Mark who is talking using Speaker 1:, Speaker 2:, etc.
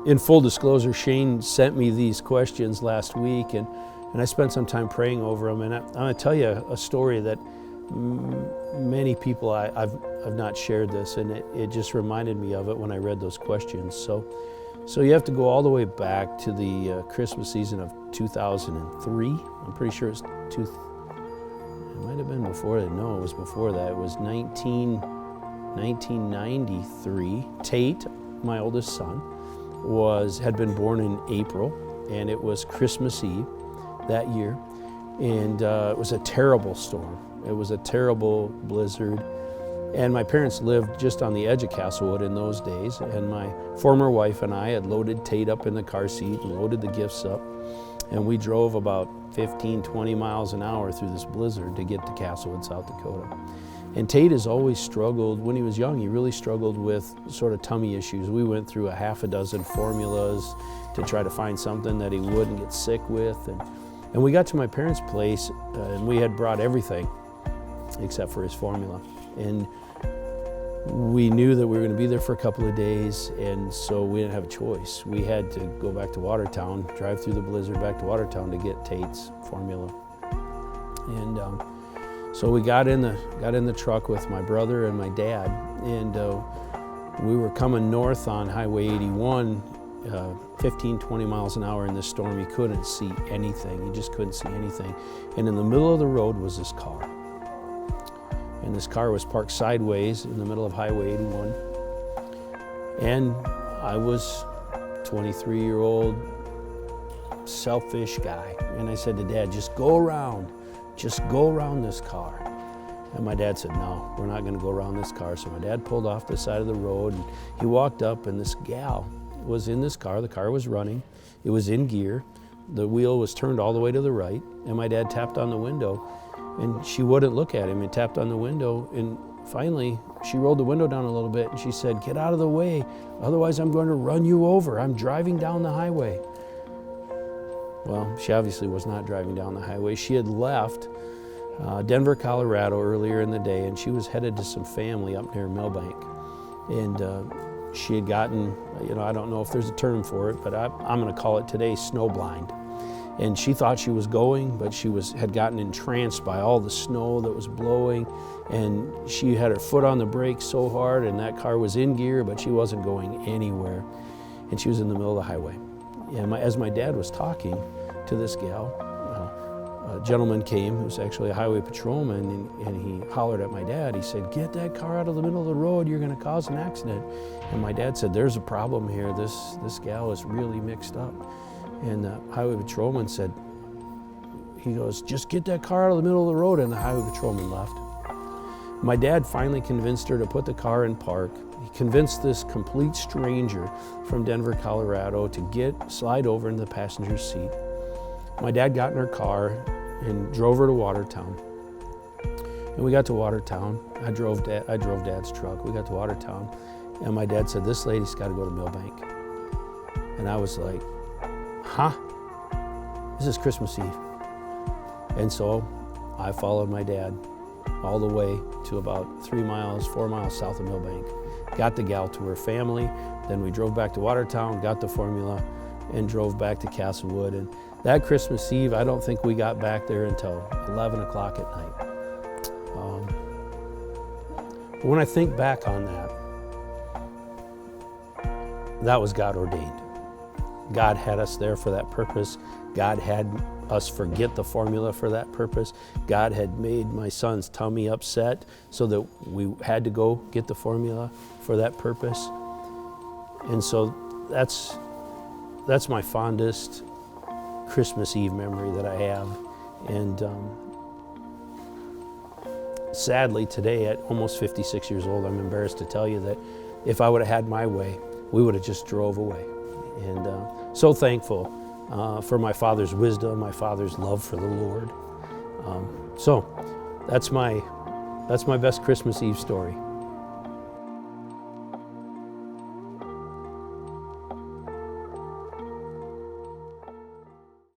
Speaker 1: In full disclosure, Shane sent me these questions last week, and I spent some time praying over them. And I'm going to tell you a story that many people, I've not shared this, and it just reminded me of it when I read those questions. So you have to go all the way back to the Christmas season of 2003. I'm pretty sure it might have been before that. No, it was before that. It was 1993. Tate, my oldest son, had been born in April, and it was Christmas Eve that year. And it was a terrible storm. It was a terrible blizzard. And my parents lived just on the edge of Castlewood in those days. And my former wife and I had loaded Tate up in the car seat and loaded the gifts up. And we drove about 15, 20 miles an hour through this blizzard to get to Castlewood, South Dakota. And Tate has always struggled, when he was young, he really struggled with sort of tummy issues. We went through a half a dozen formulas to try to find something that he wouldn't get sick with. And we got to my parents' place, and we had brought everything except for his formula. And we knew that we were going to be there for a couple of days, and so we didn't have a choice. We had to go back to Watertown, drive through the blizzard back to Watertown to get Tate's formula. And so we got in the truck with my brother and my dad, and we were coming north on Highway 81, 15, 20 miles an hour in this storm. You couldn't see anything. You just couldn't see anything. And in the middle of the road was this car. And this car was parked sideways in the middle of Highway 81. And I was a 23-year-old selfish guy. And I said to Dad, just go around this car. And my dad said, no, we're not going to go around this car. So my dad pulled off the side of the road, and he walked up, and this gal was in this car. The car was running. It was in gear. The wheel was turned all the way to the right. And my dad tapped on the window, and she wouldn't look at him. He tapped on the window, and finally she rolled the window down a little bit, and she said, get out of the way, otherwise I'm going to run you over. I'm driving down the highway. Well, she obviously was not driving down the highway. She had left Denver, Colorado earlier in the day, and she was headed to some family up near Millbank. And she had gotten, I don't know if there's a term for it, but I'm going to call it today snowblind. And she thought she was going, but she had gotten entranced by all the snow that was blowing, and she had her foot on the brake so hard, and that car was in gear, but she wasn't going anywhere. And she was in the middle of the highway. And as my dad was talking to this gal, a gentleman came who was actually a highway patrolman, and he hollered at my dad. He said, get that car out of the middle of the road, you're going to cause an accident. And my dad said, there's a problem here. This gal is really mixed up. And the highway patrolman said, he goes, just get that car out of the middle of the road, and the highway patrolman left. My dad finally convinced her to put the car in park. He convinced this complete stranger from Denver, Colorado to slide over into the passenger seat. My dad got in her car and drove her to Watertown. And we got to Watertown. I drove Dad's truck. We got to Watertown, and my dad said, this lady's got to go to Millbank. And I was like, huh? This is Christmas Eve. And so I followed my dad all the way to about 4 miles south of Millbank. Got the gal to her family, then we drove back to Watertown, got the formula, and drove back to Castlewood. And that Christmas Eve, I don't think we got back there until 11 o'clock at night. But when I think back on that was God ordained. God had us there for that purpose. God had us forget the formula for that purpose. God had made my son's tummy upset so that we had to go get the formula for that purpose. And so that's my fondest Christmas Eve memory that I have. And sadly today, at almost 56 years old, I'm embarrassed to tell you that if I would have had my way, we would have just drove away. And so thankful for my father's wisdom, my father's love for the Lord. So that's my best Christmas Eve story.